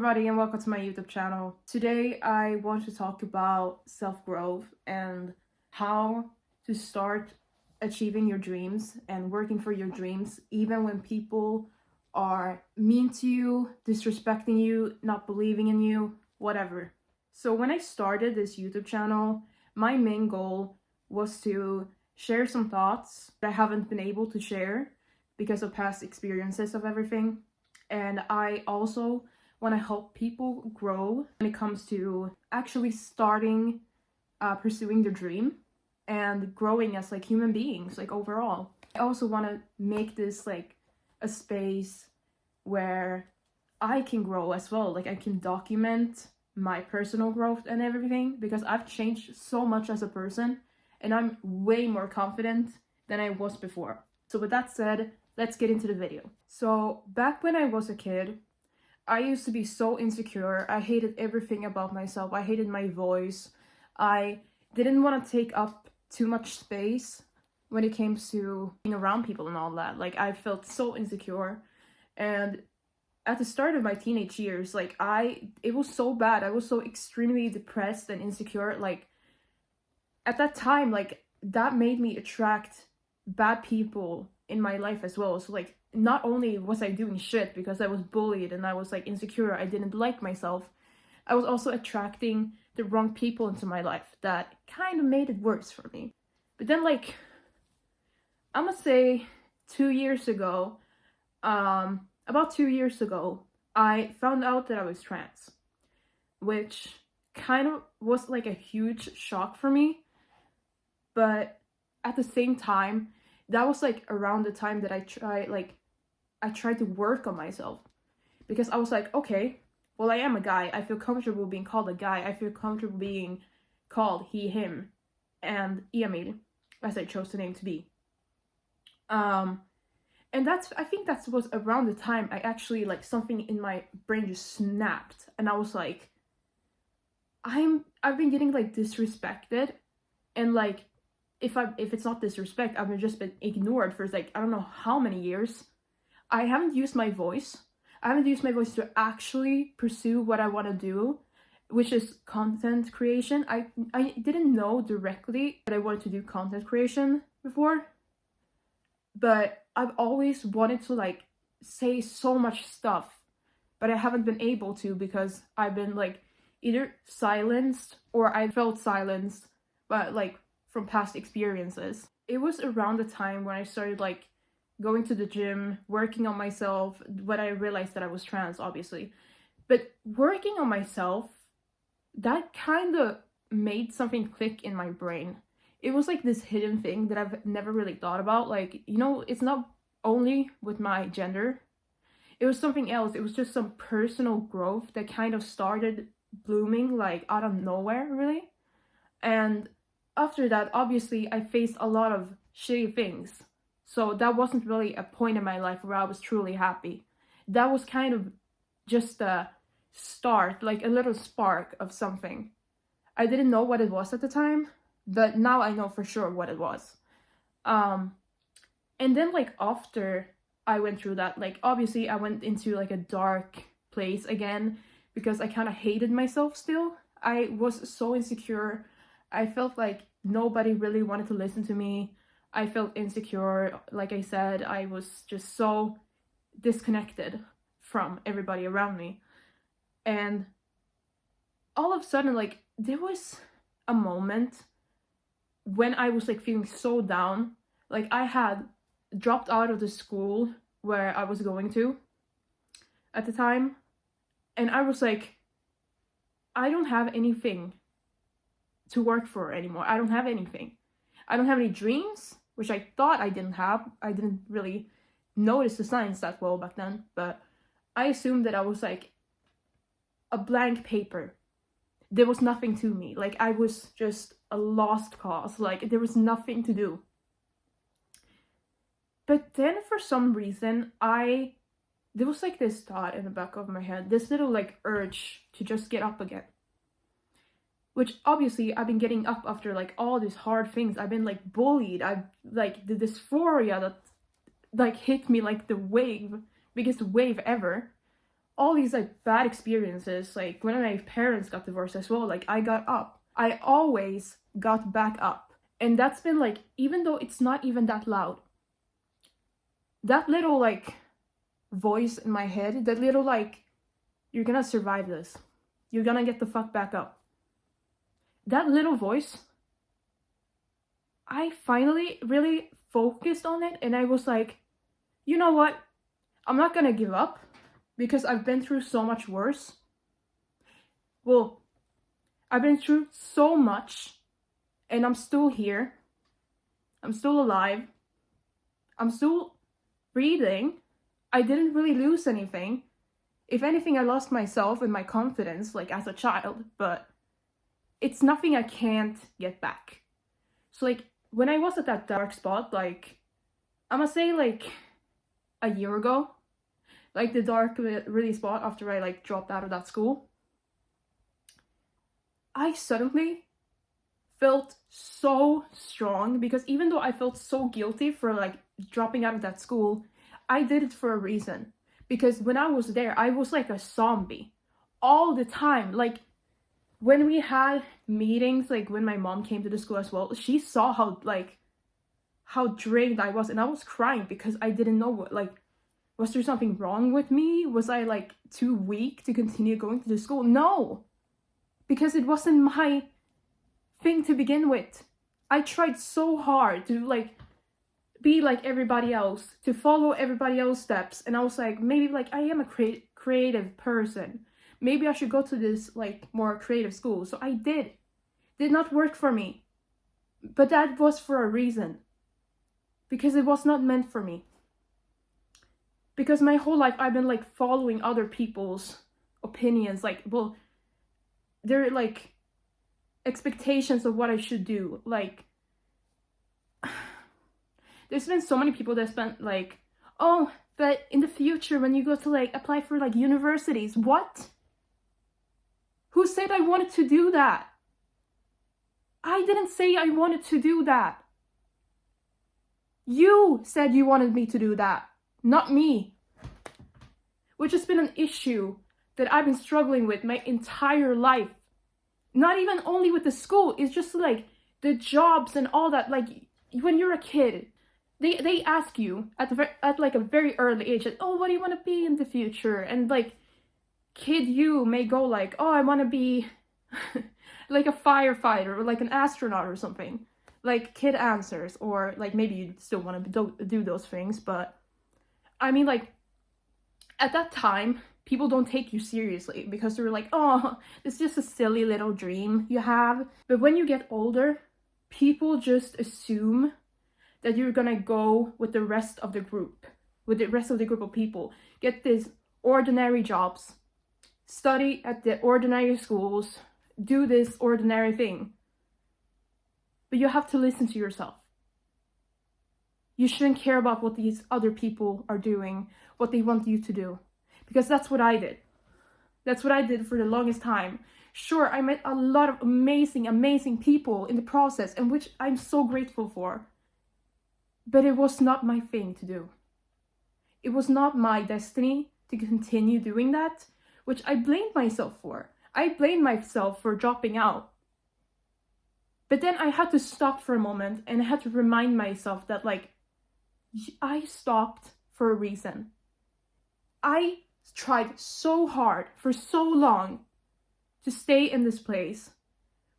everybody and welcome to my YouTube channel. Today I want to talk about self-growth and how to start achieving your dreams and working for your dreams even when people are mean to you, disrespecting you, not believing in you, whatever. So when I started this YouTube channel, my main goal was to share some thoughts that I haven't been able to share because of past experiences of everything. And I also want to help people grow when it comes to actually starting pursuing their dream and growing as like human beings, like overall. I also want to make this like a space where I can grow as well. Like I can document my personal growth and everything because I've changed so much as a person and I'm way more confident than I was before. So with that said, let's get into the video. So back when I was a kid, I used to be so insecure. I hated everything about myself. I hated my voice. I didn't want to take up too much space when it came to being around people and all that. Like I felt so insecure. And at the start of my teenage years, like it was so bad. I was so extremely depressed and insecure. Like at that time, like that made me attract bad people in my life as well. So like not only was I doing shit because I was bullied and I was like insecure, I didn't like myself, I was also attracting the wrong people into my life that kind of made it worse for me. But then like I'm gonna say 2 years ago, about 2 years ago, I found out that I was trans, which kind of was like a huge shock for me. But at the same time, that was like around the time that I tried to work on myself, because I was like, okay, well, I am a guy. I feel comfortable being called a guy. I feel comfortable being called he, him, and Emil, as I chose the name to be. And I think that was around the time I actually, like, something in my brain just snapped, and I was like, I've been getting like disrespected, and like if it's not disrespect, I've just been ignored for like I don't know how many years. I haven't used my voice. I haven't used my voice to actually pursue what I want to do, which is content creation. I didn't know directly that I wanted to do content creation before, but I've always wanted to like say so much stuff, but I haven't been able to because I've been like either silenced or I felt silenced, but like from past experiences. It was around the time when I started like going to the gym, working on myself, when I realized that I was trans, obviously. But working on myself, that kind of made something click in my brain. It was like this hidden thing that I've never really thought about. Like, you know, it's not only with my gender. It was something else. It was just some personal growth that kind of started blooming like out of nowhere, really. And after that, obviously, I faced a lot of shitty things. So that wasn't really a point in my life where I was truly happy. That was kind of just a start, like a little spark of something. I didn't know what it was at the time, but now I know for sure what it was. And then like after I went through that, like obviously I went into like a dark place again because I kind of hated myself still. I was so insecure. I felt like nobody really wanted to listen to me. I felt insecure. Like I said, I was just so disconnected from everybody around me. And all of a sudden, like, there was a moment when I was like feeling so down. Like I had dropped out of the school where I was going to at the time. And I was like, I don't have anything to work for anymore. I don't have anything. I don't have any dreams, which I thought I didn't have. I didn't really notice the signs that well back then, but I assumed that I was like a blank paper. There was nothing to me. Like I was just a lost cause. Like there was nothing to do. But then for some reason, there was like this thought in the back of my head, this little like urge to just get up again. Which obviously I've been getting up after like all these hard things. I've been like bullied. I've like the dysphoria that like hit me like the biggest wave ever. all these like bad experiences, like when my parents got divorced as well, like I got up. I always got back up. And that's been like, even though it's not even that loud, that little like voice in my head, that little like, you're gonna survive this. You're gonna get the fuck back up. That little voice, I finally really focused on it, and I was like, you know what? I'm not gonna give up because I've been through so much worse. Well, I've been through so much and I'm still here. I'm still alive. I'm still breathing. I didn't really lose anything. If anything, I lost myself and my confidence, like as a child, but it's nothing I can't get back. So like when I was at that dark spot, like I'm gonna say like a year ago, like the dark really spot after I like dropped out of that school, I suddenly felt so strong, because even though I felt so guilty for like dropping out of that school, I did it for a reason. Because when I was there, I was like a zombie all the time. Like when we had meetings, like when my mom came to the school as well, she saw how drained I was, and I was crying because I didn't know what, like, was there something wrong with me? Was I like too weak to continue going to the school? No, because it wasn't my thing to begin with. I tried so hard to like be like everybody else, to follow everybody else's steps, and I was like, maybe like I am a creative person. Maybe I should go to this like more creative school. So I did not work for me, but that was for a reason, because it was not meant for me. Because my whole life I've been like following other people's opinions, like, well, they're like expectations of what I should do. Like there's been so many people that spent like, oh, but in the future when you go to like apply for like universities, what? Who said I wanted to do that? I didn't say I wanted to do that. You said you wanted me to do that, not me. Which has been an issue that I've been struggling with my entire life. Not even only with the school, it's just like the jobs and all that. Like when you're a kid, they ask you at like a very early age, like, oh, what do you want to be in the future? And like kid you may go like, oh, I want to be like a firefighter or like an astronaut or something. Like kid answers, or like maybe you still want to do those things, but I mean, like at that time people don't take you seriously because they're like, oh, it's just a silly little dream you have. But when you get older, people just assume that you're gonna go with the rest of the group, of people, get these ordinary jobs, study at the ordinary schools, do this ordinary thing. But you have to listen to yourself. You shouldn't care about what these other people are doing, what they want you to do. Because that's what I did. That's what I did for the longest time. Sure, I met a lot of amazing people in the process, and which I'm so grateful for. But it was not my thing to do. It was not my destiny to continue doing that, which I blamed myself for. I blamed myself for dropping out. But then I had to stop for a moment, and I had to remind myself that like, I stopped for a reason. I tried so hard for so long to stay in this place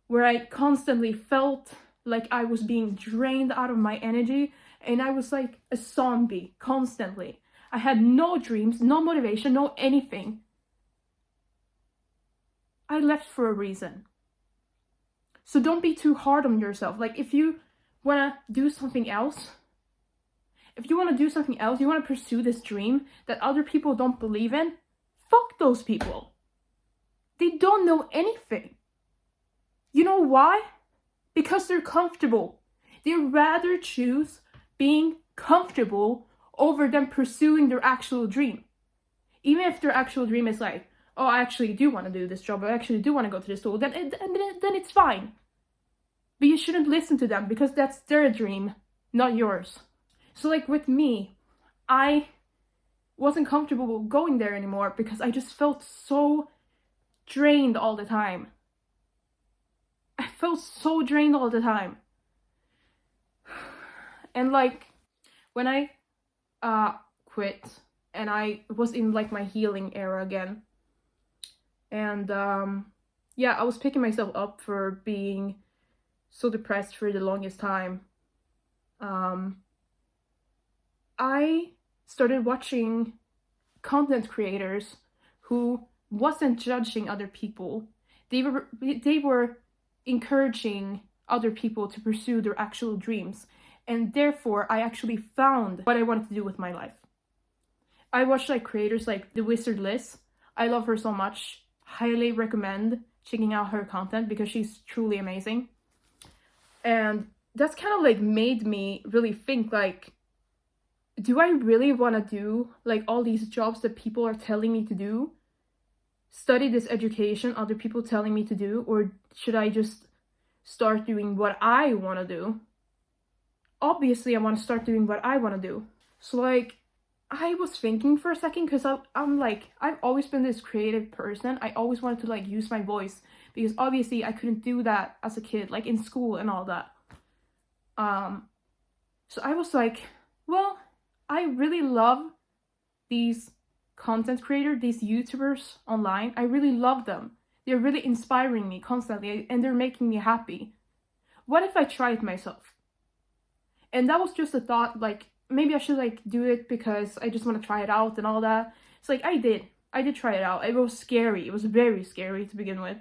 where I constantly felt like I was being drained out of my energy, and I was like a zombie constantly. I had no dreams, no motivation, no anything. I left for a reason. So don't be too hard on yourself. Like if you want to do something else, you want to pursue this dream that other people don't believe in, fuck those people. They don't know anything. You know why? Because they're comfortable. They'd rather choose being comfortable over than pursuing their actual dream. Even if their actual dream is like, oh, I actually do want to do this job, I actually do want to go to this school, then it's fine. But you shouldn't listen to them because that's their dream, not yours. So like with me, I wasn't comfortable going there anymore because I just felt so drained all the time. I felt so drained all the time. And like when I quit and I was in like my healing era again, and yeah, I was picking myself up for being so depressed for the longest time. I started watching content creators who wasn't judging other people. They were encouraging other people to pursue their actual dreams. And therefore, I actually found what I wanted to do with my life. I watched like creators like The Wizard Liz. I love her so much. Highly recommend checking out her content because she's truly amazing. And that's kind of like made me really think like, do I really want to do like all these jobs that people are telling me to do? Study this education other people telling me to do? Or should I just start doing what I want to do? Obviously, I want to start doing what I want to do. So like, I was thinking for a second because I'm like, I've always been this creative person. I always wanted to like use my voice because obviously I couldn't do that as a kid, like in school and all that. So I was like, well, I really love these content creators, these YouTubers online. I really love them. They're really inspiring me constantly and they're making me happy. What if I try it myself? And that was just a thought, like, maybe I should like do it because I just want to try it out and all that. It's like, I did try it out. It was scary. It was very scary to begin with.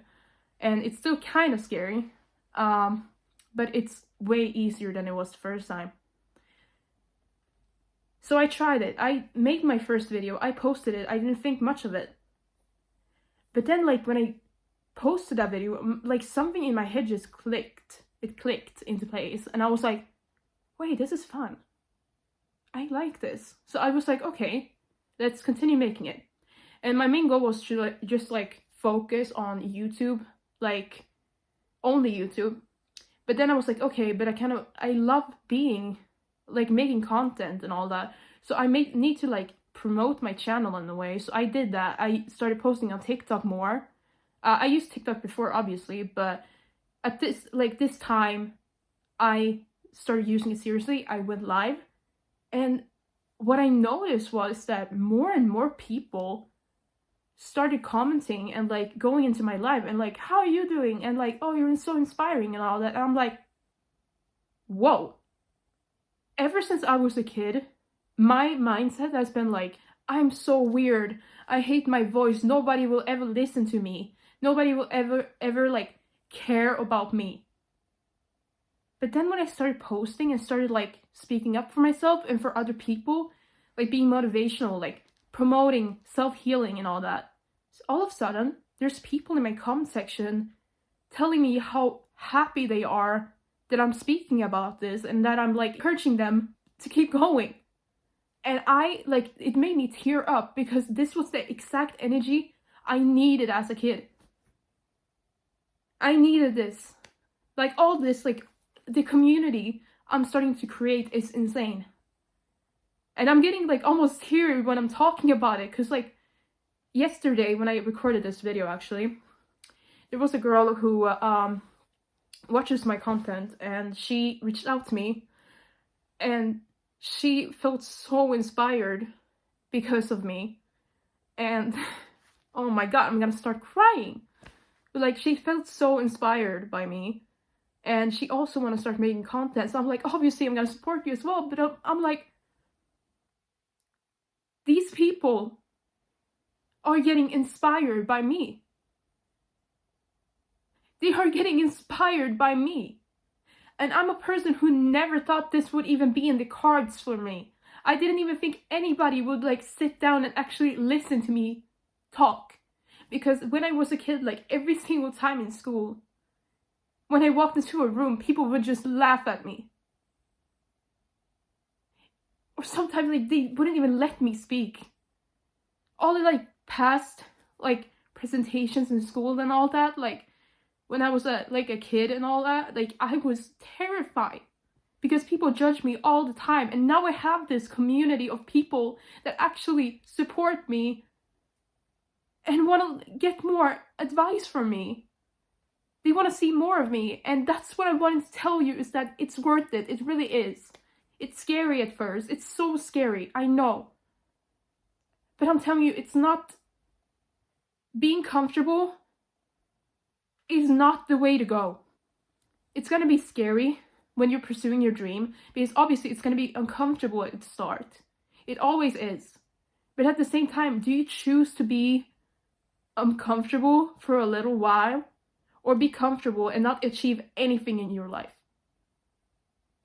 And it's still kind of scary. But it's way easier than it was the first time. So I tried it. I made my first video. I posted it. I didn't think much of it. But then like when I posted that video, like something in my head just clicked. It clicked into place. And I was like, wait, this is fun. I like this. So I was like, okay, let's continue making it. And my main goal was to like, just like focus on YouTube, like only YouTube. But then I was like, okay, but I love being like making content and all that. So I need to like promote my channel in a way. So I did that. I started posting on TikTok more. I used TikTok before, obviously, but at this time, I started using it seriously. I went live. And what I noticed was that more and more people started commenting and like going into my live and like, how are you doing? And like, oh, you're so inspiring and all that. And I'm like, whoa. Ever since I was a kid, my mindset has been like, I'm so weird. I hate my voice. Nobody will ever listen to me. Nobody will ever like care about me. But then when I started posting and started like speaking up for myself and for other people, like being motivational, like promoting self-healing and all that, so all of a sudden there's people in my comment section telling me how happy they are that I'm speaking about this and that I'm like encouraging them to keep going. And I like, it made me tear up because this was the exact energy I needed as a kid. I needed this. Like all this, like the community I'm starting to create is insane. And I'm getting like almost teary when I'm talking about it because like yesterday when I recorded this video, actually, there was a girl who watches my content and she reached out to me and she felt so inspired because of me. And oh my god, I'm gonna start crying. But like she felt so inspired by me. And she also want to start making content. So I'm like, obviously I'm going to support you as well. But I'm like, these people are getting inspired by me. They are getting inspired by me. And I'm a person who never thought this would even be in the cards for me. I didn't even think anybody would like sit down and actually listen to me talk. Because when I was a kid, like every single time in school, when I walked into a room, people would just laugh at me. Or sometimes like they wouldn't even let me speak. All the like past like presentations in school and all that, like when I was a kid and all that, like I was terrified. because people judge me all the time. And now I have this community of people that actually support me and want to get more advice from me. They want to see more of me. And that's what I wanted to tell you, is that it's worth it. It really is. It's scary at first. It's so scary. I know. But I'm telling you, it's not... Being comfortable is not the way to go. It's going to be scary when you're pursuing your dream, because obviously it's going to be uncomfortable at the start. It always is. But at the same time, do you choose to be uncomfortable for a little while, or be comfortable and not achieve anything in your life?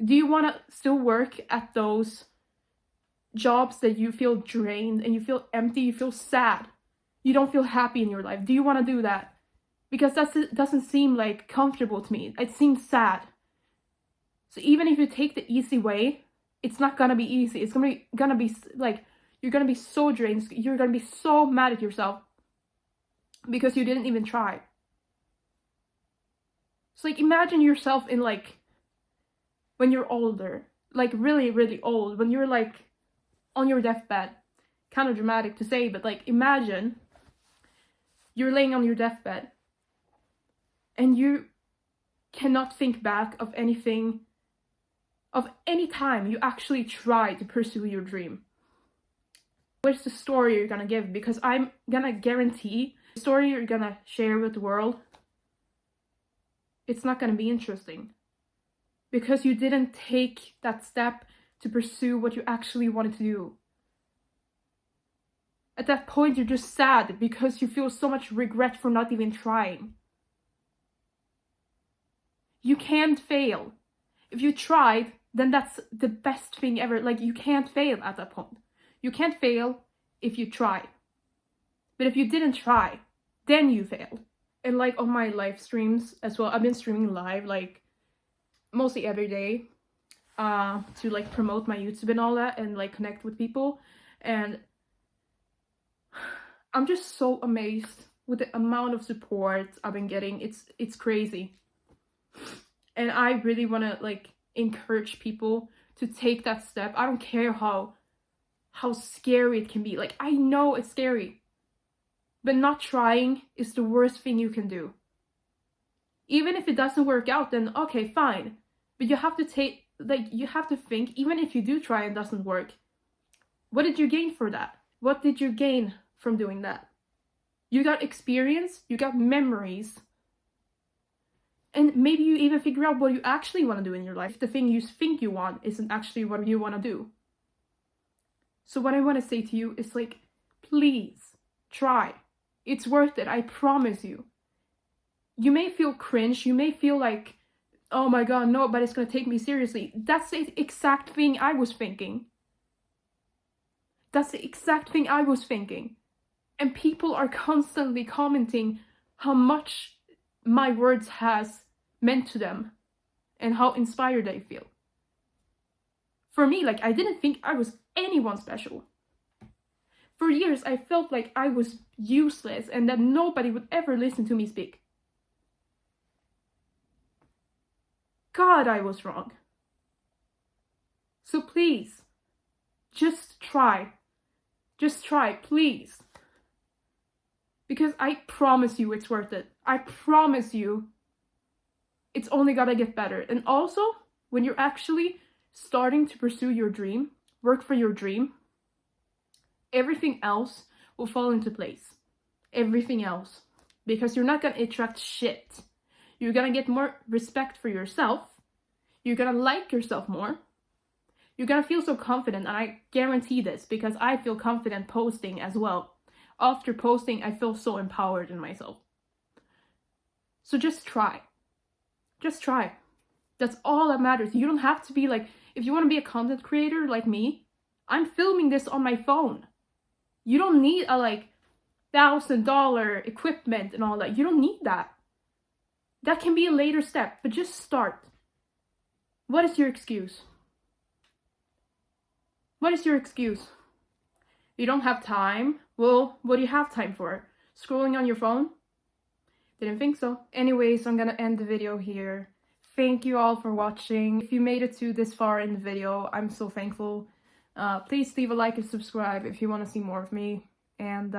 Do you want to still work at those jobs that you feel drained and you feel empty, you feel sad, you don't feel happy in your life? Do you want to do that? Because that doesn't seem like comfortable to me. It seems sad. So even if you take the easy way, it's not gonna be easy. It's gonna be like, you're gonna be so drained. You're gonna be so mad at yourself because you didn't even try. So like, imagine yourself in like, when you're older, like really, really old, when you're like on your deathbed. Kind of dramatic to say, but like, imagine you're laying on your deathbed and you cannot think back of anything, of any time you actually tried to pursue your dream. What's the story you're gonna give? Because I'm gonna guarantee the story you're gonna share with the world, it's not gonna be interesting. Because you didn't take that step to pursue what you actually wanted to do. At that point, you're just sad because you feel so much regret for not even trying. You can't fail. If you tried, then that's the best thing ever. Like, you can't fail at that point. You can't fail if you try. But if you didn't try, then you failed. And like on my live streams as well, I've been streaming live like mostly every day to like promote my YouTube and all that, and like connect with people. And I'm just so amazed with the amount of support I've been getting. It's crazy. And I really want to like encourage people to take that step. I don't care how scary it can be. Like, I know it's scary, but not trying is the worst thing you can do. Even if it doesn't work out, then okay, fine. But you have to you have to think, even if you do try and it doesn't work, what did you gain for that? What did you gain from doing that? You got experience, you got memories, and maybe you even figure out what you actually want to do in your life. The thing you think you want isn't actually what you want to do. So what I want to say to you is like, please try. It's worth it, I promise you. You may feel cringe, you may feel like, oh my god, nobody's gonna take me seriously. That's the exact thing I was thinking. That's the exact thing I was thinking. And people are constantly commenting how much my words has meant to them and how inspired they feel. For me, like, I didn't think I was anyone special. For years, I felt like I was useless and that nobody would ever listen to me speak. God, I was wrong. So please, just try. Just try, please. Because I promise you it's worth it. I promise you it's only gonna get better. And also, when you're actually starting to pursue your dream, work for your dream, everything else will fall into place. Everything else. Because you're not gonna attract shit. You're gonna get more respect for yourself. You're gonna like yourself more. You're gonna feel so confident, and I guarantee this because I feel confident posting as well. After posting, I feel so empowered in myself. So just try. Just try. That's all that matters. You don't have to be like, if you want to be a content creator like me, I'm filming this on my phone. You don't need a like $1,000 equipment and all that. You don't need that. That can be a later step, but just start. What is your excuse? What is your excuse? You don't have time? Well, what do you have time for? Scrolling on your phone? Didn't think so. Anyways, I'm gonna end the video here. thank you all for watching. If you made it to this far in the video, I'm so thankful. Please leave a like and subscribe if you want to see more of me. And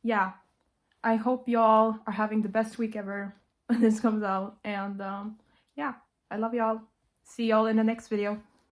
yeah, I hope y'all are having the best week ever when this comes out. And yeah, I love y'all. See y'all in the next video.